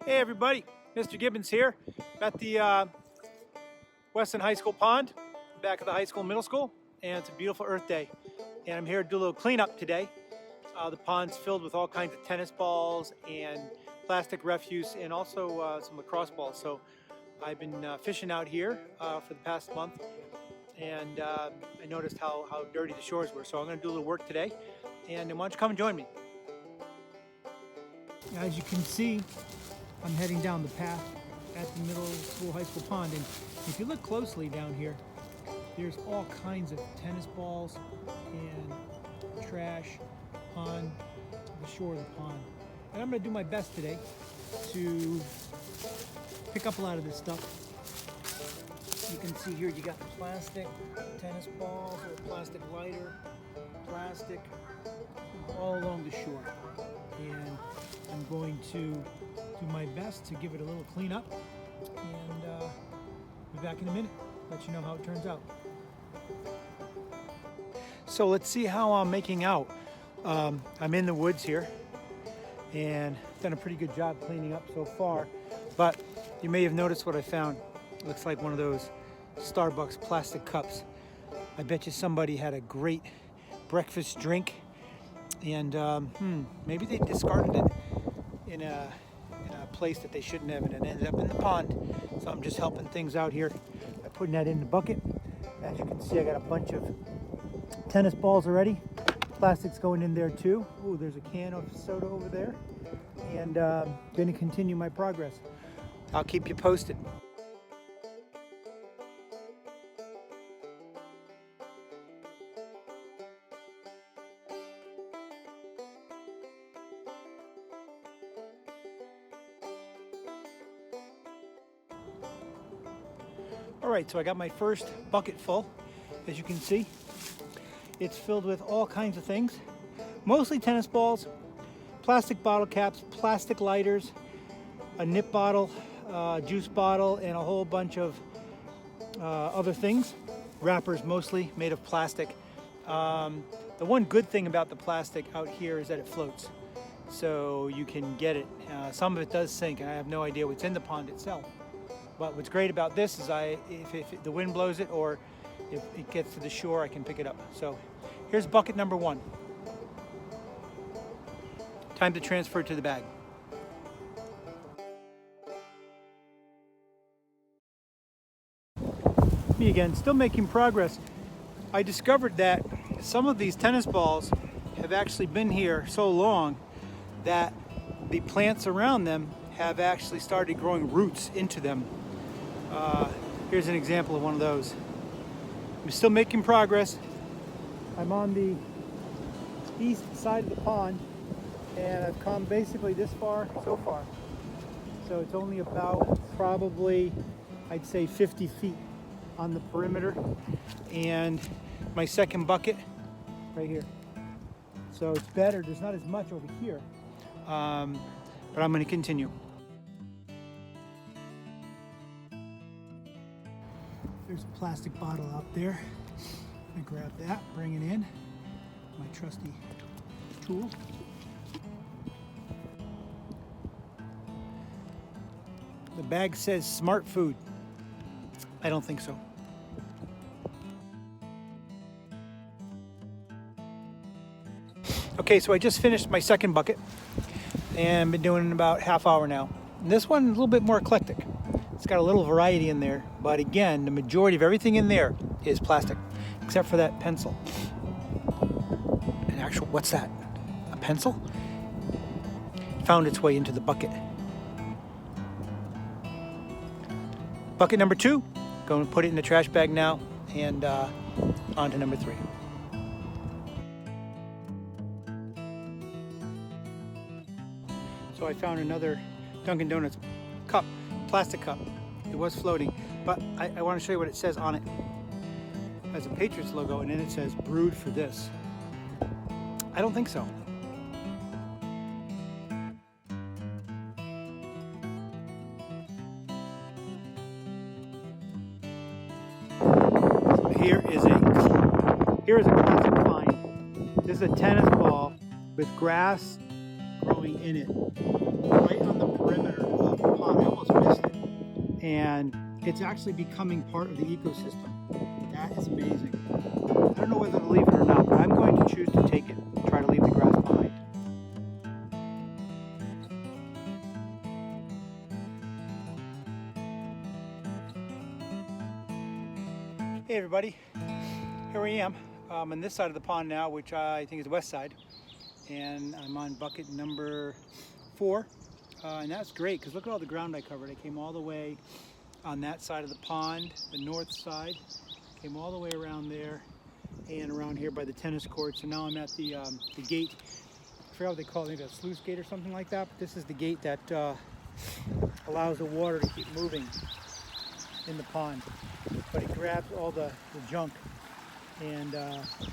Hey everybody, Mr. Gibbons here at the Weston High School pond, back of the high school and middle school, and it's a beautiful Earth Day. And I'm here to do a little cleanup today. The pond's filled with all kinds of tennis balls and plastic refuse and also some lacrosse balls. So I've been fishing out here for the past month, and I noticed how dirty the shores were. So I'm going to do a little work today, and why don't you come and join me? As you can see, I'm heading down the path at the middle school, high school pond, and if you look closely down here, there's all kinds of tennis balls and trash on the shore of the pond. And I'm going to do my best today to pick up a lot of this stuff. You can see here you got the plastic tennis balls, or plastic lighter, plastic, all along the shore. And I'm going to do my best to give it a little cleanup, and be back in a minute, let you know how it turns out. So let's see how I'm making out. I'm in the woods here and done a pretty good job cleaning up so far, but you may have noticed what I found. It looks like one of those Starbucks plastic cups. I bet you somebody had a great breakfast drink, and maybe they discarded it in a place that they shouldn't have, and it ended up in the pond. So I'm just helping things out here by putting that in the bucket. As you can see, I got a bunch of tennis balls already. Plastic's going in there too. Ooh, there's a can of soda over there, and going to continue my progress. I'll keep you posted. All right, so I got my first bucket full. As you can see, it's filled with all kinds of things, mostly tennis balls, plastic bottle caps, plastic lighters, a nip bottle, juice bottle, and a whole bunch of other things. Wrappers mostly made of plastic. The one good thing about the plastic out here is that it floats, so you can get it. Some of it does sink, and I have no idea what's in the pond itself. But what's great about this is if the wind blows it, or if it gets to the shore, I can pick it up. So here's bucket number one. Time to transfer it to the bag. Me again, still making progress. I discovered that some of these tennis balls have actually been here so long that the plants around them have actually started growing roots into them. Here's an example of one of those. I'm still making progress. I'm on the east side of the pond, and I've come basically this far so far. So it's only about probably, I'd say 50 feet on the perimeter, and my second bucket right here. So it's better, there's not as much over here, but I'm going to continue. There's a plastic bottle out there. I grab that, bring it in, my trusty tool. The bag says smart food. I don't think so. Okay, so I just finished my second bucket and been doing it about half hour now. And this one a little bit more eclectic. It's got a little variety in there, but again, the majority of everything in there is plastic, except for that pencil. An actual, what's that? A pencil? Found its way into the bucket. Bucket number two, going to put it in the trash bag now, and on to number three. So I found another Dunkin' Donuts cup. Plastic cup. It was floating, but I want to show you what it says on it. It has a Patriots logo, and then it says brewed for this. I don't think so. So here is a classic find. This is a tennis ball with grass growing in it. right on the perimeter of the pond. I almost missed it. And it's actually becoming part of the ecosystem. That is amazing. I don't know whether to leave it or not, but I'm going to choose to take it, try to leave the grass behind. Hey everybody, here I am. I'm on this side of the pond now, which I think is the west side, and I'm on bucket number 4, and that's great because look at all the ground I covered. I came all the way on that side of the pond, the north side, came all the way around there and around here by the tennis courts, and now I'm at the gate. I forgot what they call it, maybe a sluice gate or something like that, but this is the gate that allows the water to keep moving in the pond, but it grabs all the junk and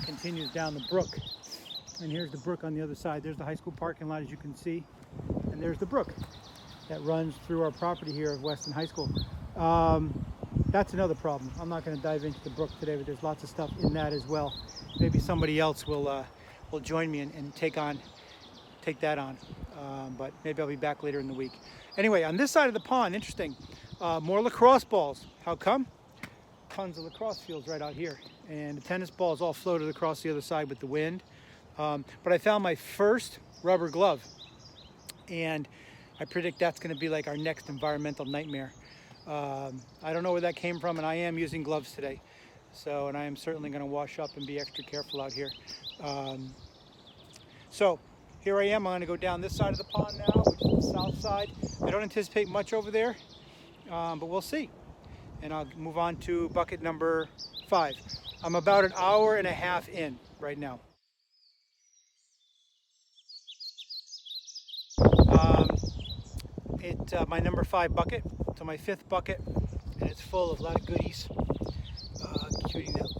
continues down the brook. And here's the brook on the other side. There's the high school parking lot, as you can see, and there's the brook that runs through our property here at Weston High School. That's another problem. I'm not going to dive into the brook today, but there's lots of stuff in that as well. Maybe somebody else will join me and take that on, but maybe I'll be back later in the week. Anyway, on this side of the pond, interesting, more lacrosse balls. How come? Tons of lacrosse fields right out here, and the tennis balls all floated across the other side with the wind. But I found my first rubber glove, and I predict that's going to be like our next environmental nightmare. I don't know where that came from, and I am using gloves today, and I am certainly going to wash up and be extra careful out here. So here I am. I'm going to go down this side of the pond now, which is the south side. I don't anticipate much over there, but we'll see. And I'll move on to bucket number 5. I'm about an hour and a half in right now. It's my number 5 bucket. So my 5th bucket, and it's full of a lot of goodies,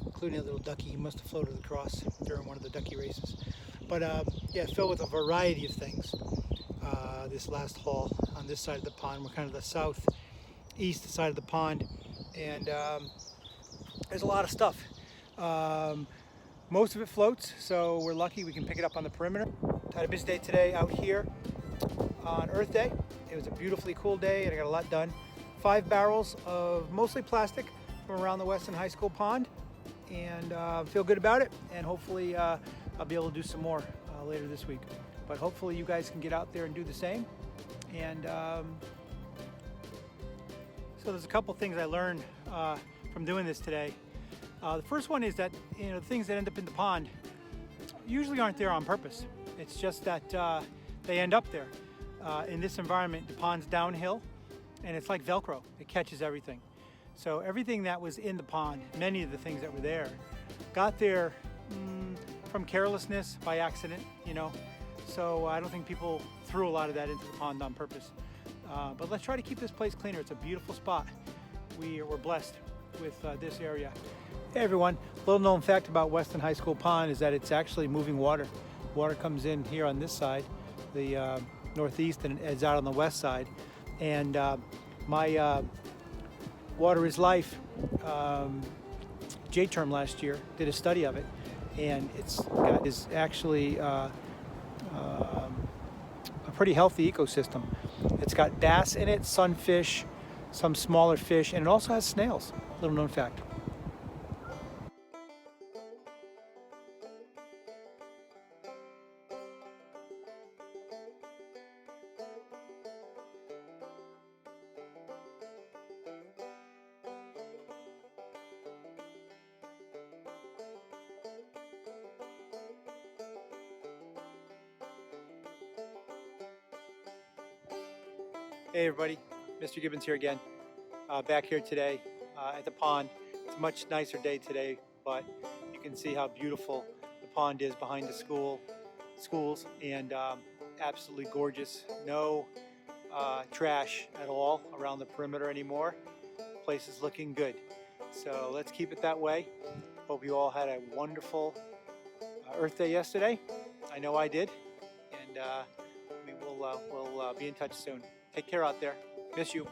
including a little ducky. He must have floated across during one of the ducky races. But yeah, filled with a variety of things. This last haul on this side of the pond, we're kind of the southeast side of the pond, and there's a lot of stuff. Most of it floats, so we're lucky we can pick it up on the perimeter. Had a busy day today out here on Earth Day. It was a beautifully cool day and I got a lot done. 5 barrels of mostly plastic from around the Weston High School pond, and feel good about it, and hopefully I'll be able to do some more later this week. But hopefully you guys can get out there and do the same. And so there's a couple things I learned from doing this today. The first one is that the things that end up in the pond usually aren't there on purpose. It's just that they end up there. In this environment, the pond's downhill, and it's like Velcro. It catches everything. So everything that was in the pond, many of the things that were there, got there from carelessness, by accident, So I don't think people threw a lot of that into the pond on purpose. But let's try to keep this place cleaner. It's a beautiful spot. We're blessed with this area. Hey everyone, little known fact about Weston High School Pond is that it's actually moving water. Water comes in here on this side, the northeast, and it's out on the west side. And my Water is Life J-term last year did a study of it, and it's actually a pretty healthy ecosystem. It's got bass in it, sunfish, some smaller fish, and it also has snails. Little known fact. Hey everybody, Mr. Gibbons here again, back here today at the pond. It's a much nicer day today, but you can see how beautiful the pond is behind the schools, and absolutely gorgeous. No trash at all around the perimeter anymore. The place is looking good. So let's keep it that way. Hope you all had a wonderful Earth Day yesterday. I know I did, and we'll be in touch soon. Take care out there. Miss you.